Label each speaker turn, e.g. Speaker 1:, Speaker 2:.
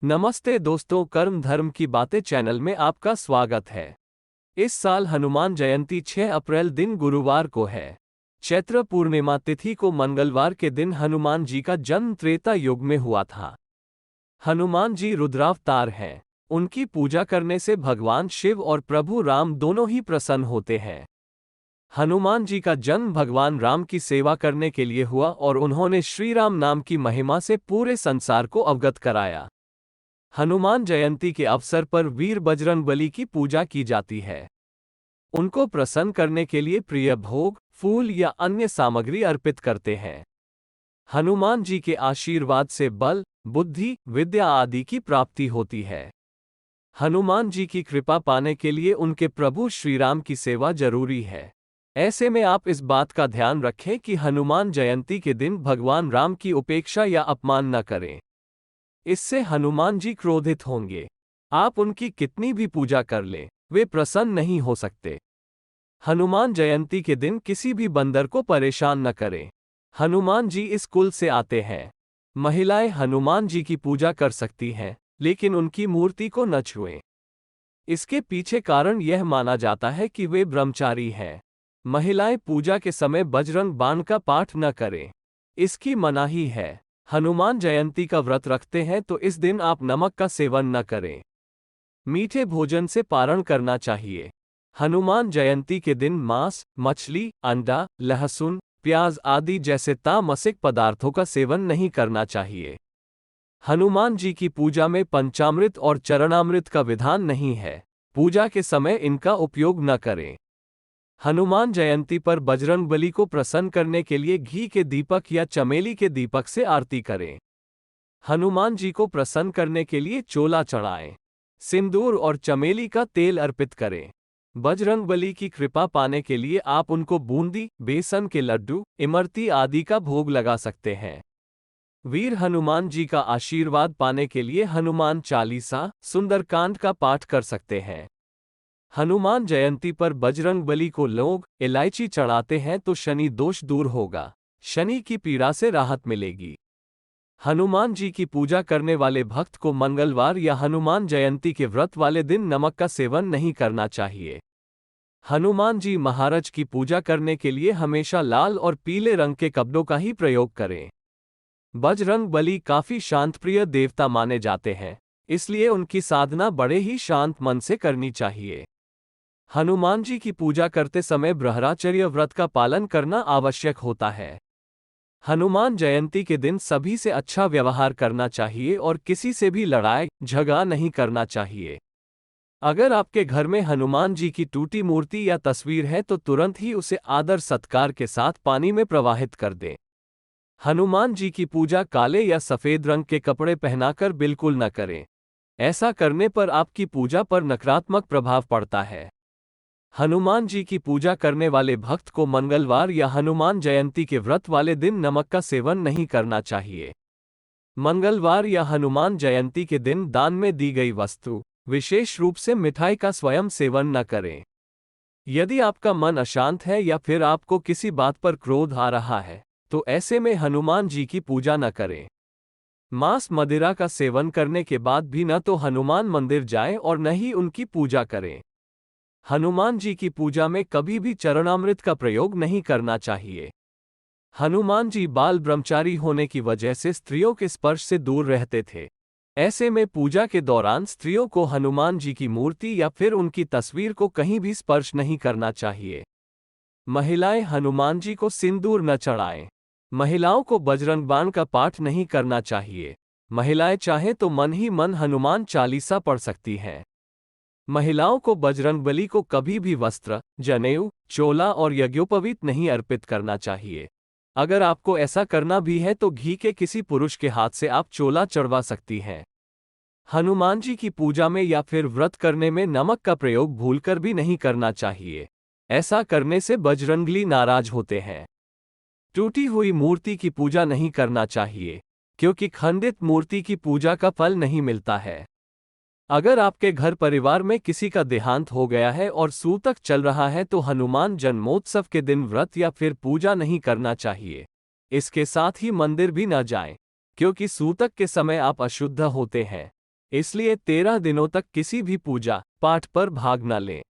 Speaker 1: नमस्ते दोस्तों, कर्म धर्म की बातें चैनल में आपका स्वागत है। इस साल हनुमान जयंती 6 अप्रैल दिन गुरुवार को है। चैत्र पूर्णिमा तिथि को मंगलवार के दिन हनुमान जी का जन्म त्रेता युग में हुआ था। हनुमान जी रुद्रावतार हैं। उनकी पूजा करने से भगवान शिव और प्रभु राम दोनों ही प्रसन्न होते हैं। हनुमान जी का जन्म भगवान राम की सेवा करने के लिए हुआ और उन्होंने श्री राम नाम की महिमा से पूरे संसार को अवगत कराया। हनुमान जयंती के अवसर पर वीर बजरंगबली की पूजा की जाती है। उनको प्रसन्न करने के लिए प्रिय भोग, फूल या अन्य सामग्री अर्पित करते हैं। हनुमान जी के आशीर्वाद से बल, बुद्धि, विद्या आदि की प्राप्ति होती है। हनुमान जी की कृपा पाने के लिए उनके प्रभु श्री राम की सेवा जरूरी है। ऐसे में आप इस बात का ध्यान रखें कि हनुमान जयंती के दिन भगवान राम की उपेक्षा या अपमान न करें। इससे हनुमान जी क्रोधित होंगे। आप उनकी कितनी भी पूजा कर लें, वे प्रसन्न नहीं हो सकते। हनुमान जयंती के दिन किसी भी बंदर को परेशान न करें। हनुमान जी इस कुल से आते हैं। महिलाएं हनुमान जी की पूजा कर सकती हैं, लेकिन उनकी मूर्ति को न छुएं। इसके पीछे कारण यह माना जाता है कि वे ब्रह्मचारी हैं। महिलाएं पूजा के समय बजरंग बाण का पाठ न करें, इसकी मनाही है। हनुमान जयंती का व्रत रखते हैं तो इस दिन आप नमक का सेवन न करें। मीठे भोजन से पारण करना चाहिए। हनुमान जयंती के दिन मांस, मछली, अंडा, लहसुन, प्याज आदि जैसे तामसिक पदार्थों का सेवन नहीं करना चाहिए। हनुमान जी की पूजा में पंचामृत और चरणामृत का विधान नहीं है। पूजा के समय इनका उपयोग न करें। हनुमान जयंती पर बजरंगबली को प्रसन्न करने के लिए घी के दीपक या चमेली के दीपक से आरती करें। हनुमान जी को प्रसन्न करने के लिए चोला चढ़ाएं। सिंदूर और चमेली का तेल अर्पित करें। बजरंगबली की कृपा पाने के लिए आप उनको बूंदी, बेसन के लड्डू, इमरती आदि का भोग लगा सकते हैं। वीर हनुमान जी का आशीर्वाद पाने के लिए हनुमान चालीसा, सुंदरकांड का पाठ कर सकते हैं। हनुमान जयंती पर बजरंगबली को लोग इलायची चढ़ाते हैं तो शनि दोष दूर होगा, शनि की पीड़ा से राहत मिलेगी। हनुमान जी की पूजा करने वाले भक्त को मंगलवार या हनुमान जयंती के व्रत वाले दिन नमक का सेवन नहीं करना चाहिए। हनुमान जी महाराज की पूजा करने के लिए हमेशा लाल और पीले रंग के कपड़ों का ही प्रयोग करें। बजरंगबली काफी शांतप्रिय देवता माने जाते हैं, इसलिए उनकी साधना बड़े ही शांत मन से करनी चाहिए। हनुमान जी की पूजा करते समय ब्रह्मचर्य व्रत का पालन करना आवश्यक होता है। हनुमान जयंती के दिन सभी से अच्छा व्यवहार करना चाहिए और किसी से भी लड़ाई झगड़ा नहीं करना चाहिए। अगर आपके घर में हनुमान जी की टूटी मूर्ति या तस्वीर है तो तुरंत ही उसे आदर सत्कार के साथ पानी में प्रवाहित कर दें। हनुमान जी की पूजा काले या सफेद रंग के कपड़े पहनाकर बिल्कुल न करें। ऐसा करने पर आपकी पूजा पर नकारात्मक प्रभाव पड़ता है। हनुमान जी की पूजा करने वाले भक्त को मंगलवार या हनुमान जयंती के व्रत वाले दिन नमक का सेवन नहीं करना चाहिए। मंगलवार या हनुमान जयंती के दिन दान में दी गई वस्तु, विशेष रूप से मिठाई का स्वयं सेवन न करें। यदि आपका मन अशांत है या फिर आपको किसी बात पर क्रोध आ रहा है, तो ऐसे में हनुमान जी की पूजा न करें। मांस मदिरा का सेवन करने के बाद भी न तो हनुमान मंदिर जाएं और न ही उनकी पूजा करें। हनुमान जी की पूजा में कभी भी चरणामृत का प्रयोग नहीं करना चाहिए। हनुमान जी बाल ब्रह्मचारी होने की वजह से स्त्रियों के स्पर्श से दूर रहते थे। ऐसे में पूजा के दौरान स्त्रियों को हनुमान जी की मूर्ति या फिर उनकी तस्वीर को कहीं भी स्पर्श नहीं करना चाहिए। महिलाएं हनुमान जी को सिंदूर न चढ़ाएं। महिलाओं को बजरंग बाण का पाठ नहीं करना चाहिए। महिलाएं चाहें तो मन ही मन हनुमान चालीसा पढ़ सकती हैं। महिलाओं को बजरंगबली को कभी भी वस्त्र, जनेऊ, चोला और यज्ञोपवीत नहीं अर्पित करना चाहिए। अगर आपको ऐसा करना भी है तो घी के किसी पुरुष के हाथ से आप चोला चढ़वा सकती हैं। हनुमान जी की पूजा में या फिर व्रत करने में नमक का प्रयोग भूलकर भी नहीं करना चाहिए। ऐसा करने से बजरंगबली नाराज होते हैं। टूटी हुई मूर्ति की पूजा नहीं करना चाहिए, क्योंकि खंडित मूर्ति की पूजा का फल नहीं मिलता है। अगर आपके घर परिवार में किसी का देहांत हो गया है और सूतक चल रहा है तो हनुमान जन्मोत्सव के दिन व्रत या फिर पूजा नहीं करना चाहिए। इसके साथ ही मंदिर भी न जाएं, क्योंकि सूतक के समय आप अशुद्ध होते हैं। इसलिए 13 दिनों तक किसी भी पूजा पाठ पर भाग न लें।